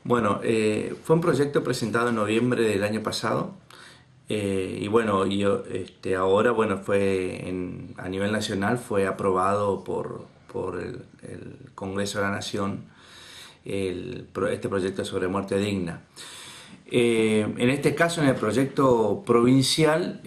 Bueno, fue un proyecto presentado en noviembre del año pasado y bueno, ahora bueno, a nivel nacional fue aprobado por el Congreso de la Nación este proyecto sobre muerte digna. En este caso, en el proyecto provincial,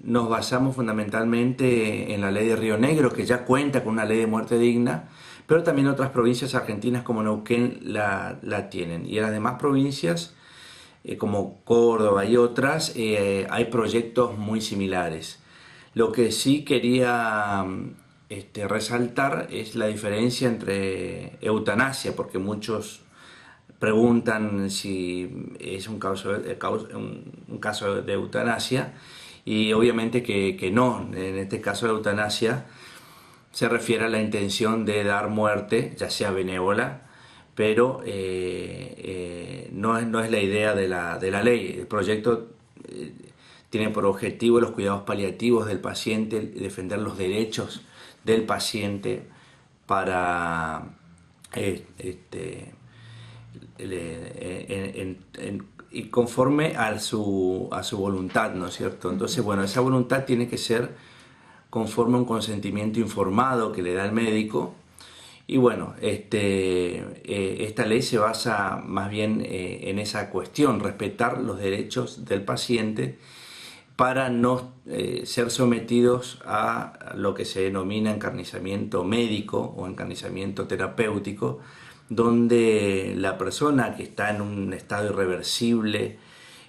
nos basamos fundamentalmente en la ley de Río Negro, que ya cuenta con una ley de muerte digna, pero también otras provincias argentinas como Neuquén la tienen. Y en las demás provincias, como Córdoba y otras, hay proyectos muy similares. Lo que sí quería resaltar es la diferencia entre eutanasia, porque muchos preguntan si es un caso de eutanasia y obviamente que no. En este caso la eutanasia se refiere a la intención de dar muerte, ya sea benévola, pero no es la idea de la ley. El proyecto tiene por objetivo los cuidados paliativos del paciente, defender los derechos del paciente para y conforme a su voluntad, ¿no es cierto? Entonces, bueno, esa voluntad tiene que ser conforme a un consentimiento informado que le da el médico. Y bueno, esta ley se basa más bien en esa cuestión, respetar los derechos del paciente para no ser sometidos a lo que se denomina encarnizamiento médico o encarnizamiento terapéutico, donde la persona que está en un estado irreversible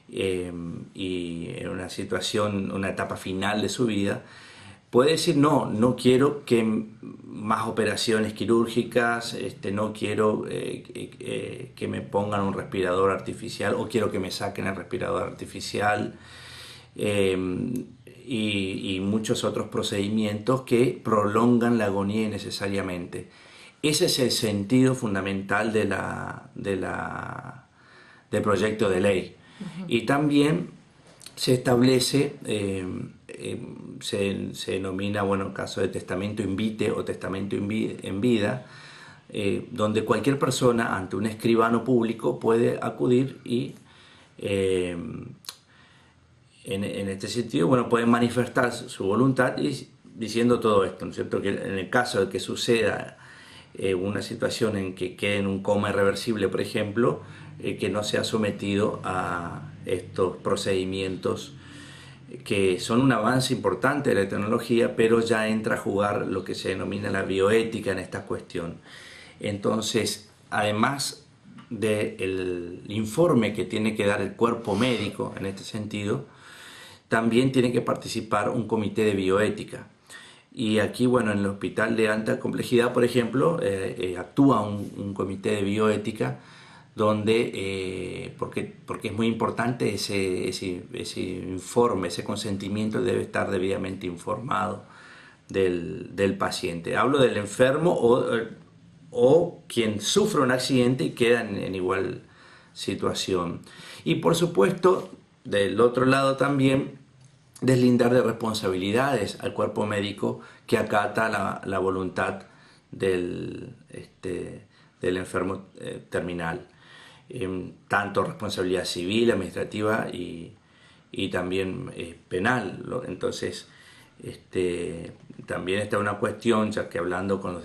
y en una situación, una etapa final de su vida, puede decir no quiero que más operaciones quirúrgicas, no quiero que me pongan un respirador artificial o quiero que me saquen el respirador artificial y muchos otros procedimientos que prolongan la agonía innecesariamente. Ese es el sentido fundamental del proyecto de ley. Y también se establece, se denomina, bueno, caso de testamento in vite o testamento en vida, donde cualquier persona ante un escribano público puede acudir y en este sentido, bueno, pueden manifestar su voluntad y diciendo todo esto, ¿no es cierto? Que en el caso de que suceda una situación en que quede en un coma irreversible, por ejemplo, que no sea sometido a estos procedimientos que son un avance importante de la tecnología, pero ya entra a jugar lo que se denomina la bioética en esta cuestión. Entonces, además del informe que tiene que dar el cuerpo médico en este sentido, también tiene que participar un comité de bioética. Y aquí, bueno, en el hospital de alta complejidad, por ejemplo, actúa un comité de bioética donde, porque es muy importante ese informe, ese consentimiento debe estar debidamente informado del paciente. Hablo del enfermo o quien sufre un accidente y queda en igual situación. Y por supuesto, del otro lado también, deslindar de responsabilidades al cuerpo médico que acata la voluntad del enfermo terminal. Tanto responsabilidad civil, administrativa y también penal. Entonces, también está una cuestión, ya que hablando con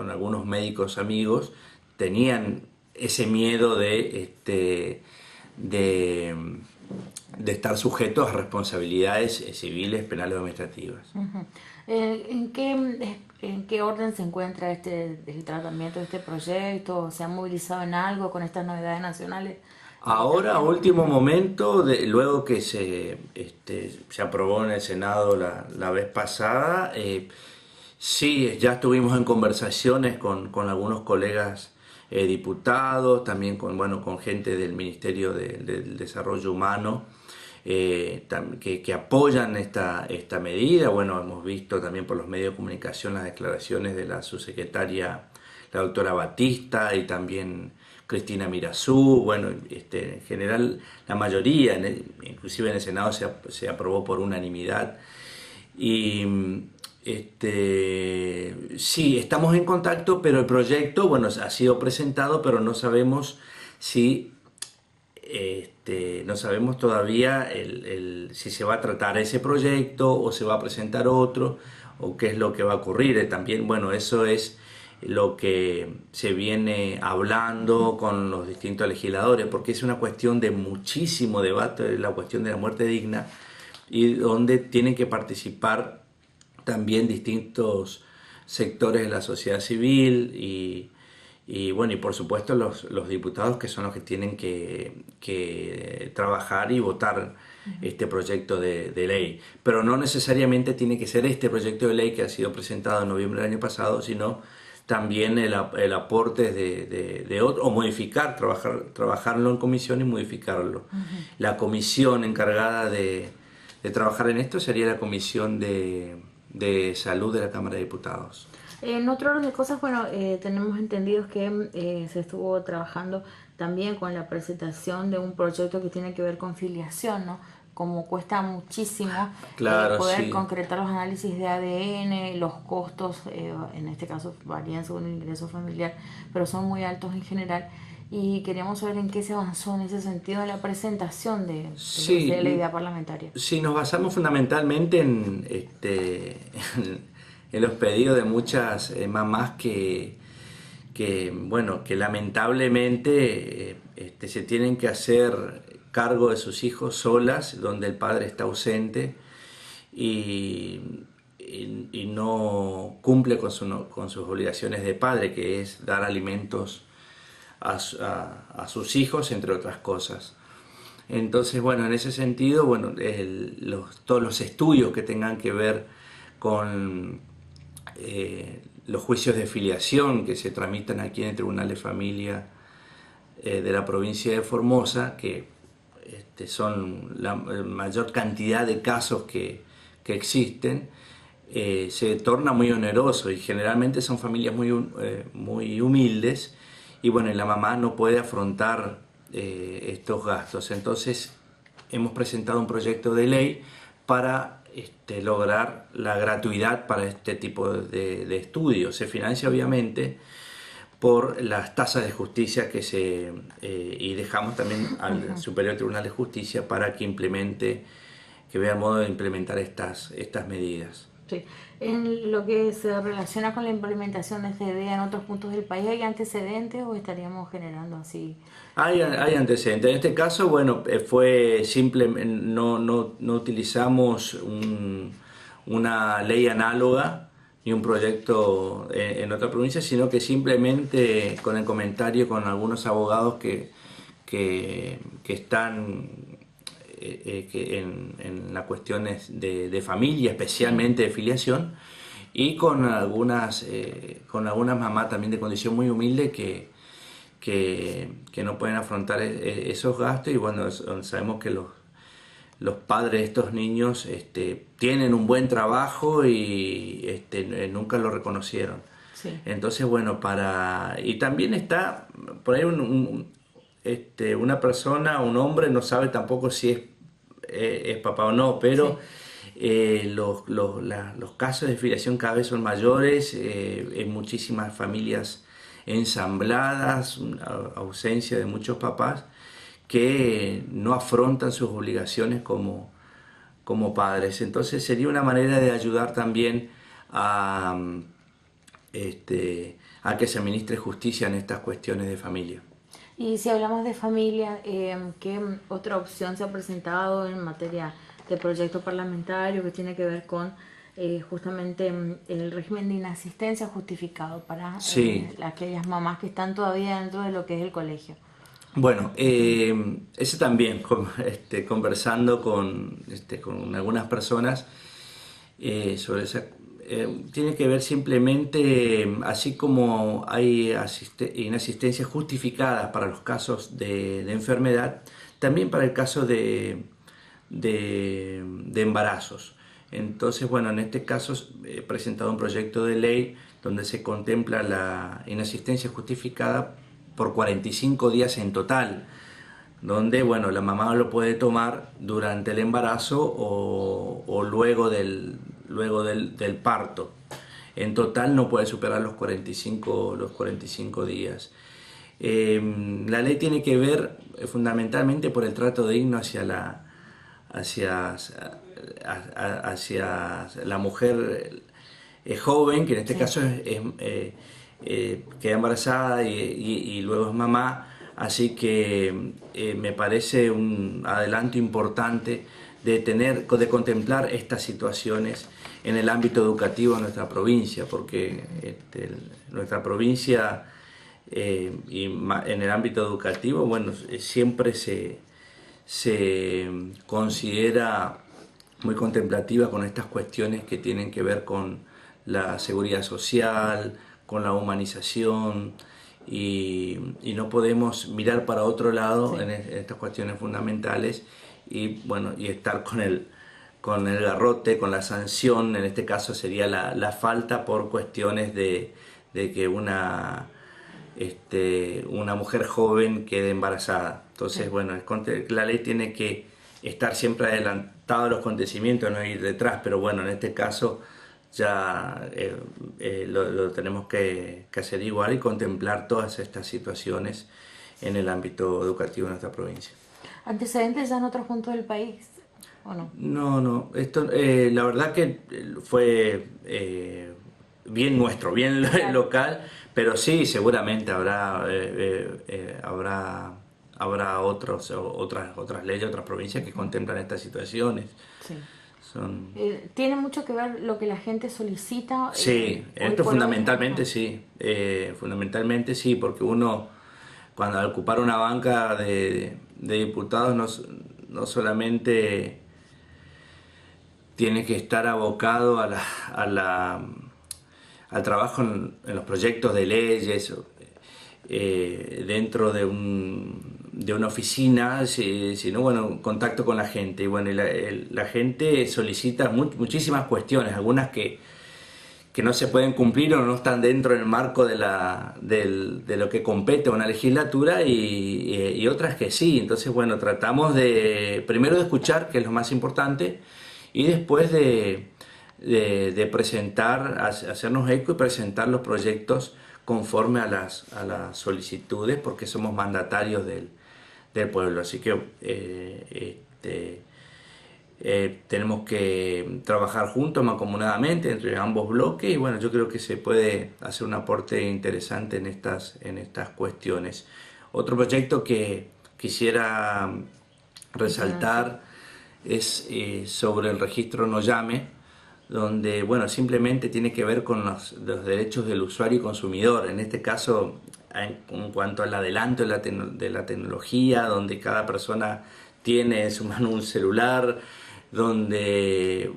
algunos médicos amigos, tenían ese miedo de, de estar sujetos a responsabilidades civiles, penales o administrativas. Ujú. ¿En qué orden se encuentra el tratamiento de este proyecto? ¿Se han movilizado en algo con estas novedades nacionales Ahora, a también? último momento, luego que se aprobó en el Senado la vez pasada, sí, ya estuvimos en conversaciones con algunos colegas diputados, también bueno, con gente del Ministerio del Desarrollo Humano, que apoyan esta medida. Bueno, hemos visto también por los medios de comunicación las declaraciones de la subsecretaria, la doctora Batista, y también Cristina Mirazú. Bueno, en general la mayoría, inclusive en el Senado se aprobó por unanimidad. Y Sí, estamos en contacto, pero el proyecto, bueno, ha sido presentado, pero no sabemos si, no sabemos todavía si se va a tratar ese proyecto o se va a presentar otro o qué es lo que va a ocurrir. También, bueno, eso es lo que se viene hablando con los distintos legisladores, porque es una cuestión de muchísimo debate, la cuestión de la muerte digna, y donde tienen que participar también distintos sectores de la sociedad civil bueno, y por supuesto los diputados, que son los que tienen que trabajar y votar este proyecto de ley. Pero no necesariamente tiene que ser este proyecto de ley que ha sido presentado en noviembre del año pasado, sino también el aporte de otro, o modificar, trabajarlo en comisión y modificarlo. La comisión encargada de trabajar en esto sería la Comisión de Salud de la Cámara de Diputados. En otro orden de cosas, bueno, tenemos entendido que se estuvo trabajando también con la presentación de un proyecto que tiene que ver con filiación, ¿no? Como cuesta muchísimo Claro, poder sí. concretar los análisis de ADN, los costos, en este caso varían según el ingreso familiar, pero son muy altos en general. Y queríamos saber en qué se avanzó en ese sentido en la presentación de lo que sería la Sí, idea parlamentaria. sí, nos basamos fundamentalmente en los pedidos de muchas mamás bueno, que lamentablemente se tienen que hacer cargo de sus hijos solas, donde el padre está ausente y, y no cumple con sus obligaciones de padre, que es dar alimentos a sus hijos, entre otras cosas. Entonces, bueno, en ese sentido, bueno, todos los estudios que tengan que ver con los juicios de filiación que se tramitan aquí en el Tribunal de Familia de la provincia de Formosa, que son la mayor cantidad de casos que existen, se torna muy oneroso, y generalmente son familias muy humildes, y bueno, y la mamá no puede afrontar estos gastos. Entonces hemos presentado un proyecto de ley para lograr la gratuidad para este tipo de estudios. Se financia obviamente por las tasas de justicia y dejamos también al Superior Tribunal de Justicia para que que vea el modo de implementar estas medidas. Sí. En lo que se relaciona con la implementación de esta idea en otros puntos del país, ¿hay antecedentes o estaríamos generando así? Hay antecedentes. En este caso, bueno, fue simple, no utilizamos una ley análoga ni un proyecto en otra provincia, sino que simplemente con el comentario con algunos abogados que están en las cuestiones de familia, especialmente de filiación, y con algunas mamás también de condición muy humilde que no pueden afrontar esos gastos. Y bueno, sabemos que los padres de estos niños tienen un buen trabajo y nunca lo reconocieron. Sí. Entonces, bueno, y también está por ahí una persona, un hombre, no sabe tampoco si es papá o no, pero los casos de filiación cada vez son mayores, en muchísimas familias ensambladas, una ausencia de muchos papás que no afrontan sus obligaciones como padres. Entonces sería una manera de ayudar también a, a que se administre justicia en estas cuestiones de familia. Y si hablamos de familia, ¿qué otra opción se ha presentado en materia de proyecto parlamentario que tiene que ver con justamente el régimen de inasistencia justificado para Sí. aquellas mamás que están todavía dentro de lo que es el colegio? Bueno, ese también, conversando con algunas personas sobre esa, tiene que ver simplemente, así como hay inasistencia justificada para los casos de enfermedad, también para el caso de embarazos. Entonces, bueno, en este caso he presentado un proyecto de ley donde se contempla la inasistencia justificada por 45 días en total, donde, bueno, la mamá lo puede tomar durante el embarazo o luego del parto. En total no puede superar los 45 días. La ley tiene que ver fundamentalmente por el trato digno hacia la mujer joven, que en este caso queda embarazada y luego es mamá, así que me parece un adelanto importante de contemplar estas situaciones en el ámbito educativo de nuestra provincia, porque nuestra provincia y en el ámbito educativo, bueno, siempre se considera muy contemplativa con estas cuestiones que tienen que ver con la seguridad social, con la humanización, y no podemos mirar para otro lado en estas cuestiones fundamentales y bueno, y estar con el garrote, con la sanción. En este caso sería la falta por cuestiones de que una mujer joven quede embarazada. Entonces, bueno, la ley tiene que estar siempre adelantado a los acontecimientos, no ir detrás, pero bueno, en este caso ya lo tenemos que hacer igual y contemplar todas estas situaciones en el ámbito educativo de nuestra provincia. ¿Antecedentes ya en otros puntos del país o no? No, esto la verdad que fue bien nuestro, bien local, pero sí, seguramente habrá otras leyes, otras provincias que contemplan estas situaciones. Sí. ¿Tiene mucho que ver lo que la gente solicita? Sí, esto fundamentalmente sí, porque uno cuando al ocupar una banca de diputados no solamente tiene que estar abocado al trabajo en los proyectos de leyes dentro de una oficina, sino bueno, contacto con la gente. Y bueno, la gente solicita muchísimas cuestiones, algunas que no se pueden cumplir o no están dentro del marco de lo que compete a una legislatura y otras que sí. Entonces, bueno, tratamos primero de escuchar, que es lo más importante, y después de presentar, hacernos eco y presentar los proyectos conforme a las solicitudes, porque somos mandatarios del pueblo. Así que tenemos que trabajar juntos, mancomunadamente, entre ambos bloques, y bueno, yo creo que se puede hacer un aporte interesante en estas cuestiones. Otro proyecto que quisiera resaltar es sobre el registro No Llame, donde bueno, simplemente tiene que ver con los derechos del usuario y consumidor. En este caso, en cuanto al adelanto de la tecnología, donde cada persona tiene en su mano un celular, donde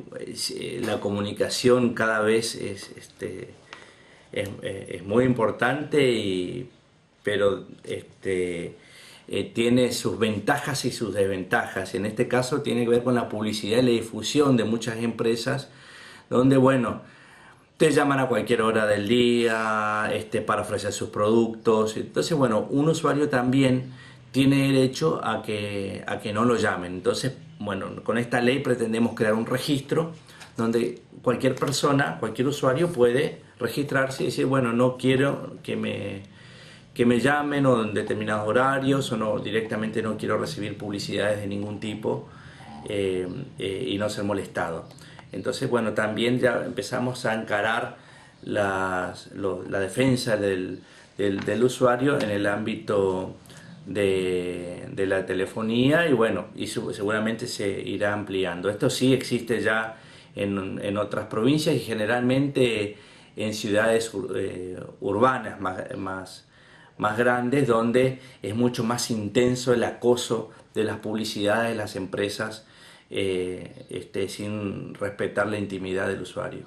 la comunicación cada vez es muy importante, pero tiene sus ventajas y sus desventajas. En este caso tiene que ver con la publicidad y la difusión de muchas empresas, donde bueno, te llaman a cualquier hora del día para ofrecer sus productos. Entonces bueno, un usuario también tiene derecho a que no lo llamen. Entonces bueno, con esta ley pretendemos crear un registro donde cualquier persona, cualquier usuario puede registrarse y decir, bueno, no quiero que me llamen o en determinados horarios, o no, directamente no quiero recibir publicidades de ningún tipo y no ser molestado. Entonces, bueno, también ya empezamos a encarar la defensa del usuario en el ámbito de la telefonía, y bueno, y seguramente se irá ampliando. Esto sí existe ya en otras provincias y generalmente en ciudades urbanas más grandes, donde es mucho más intenso el acoso de las publicidades de las empresas sin respetar la intimidad del usuario.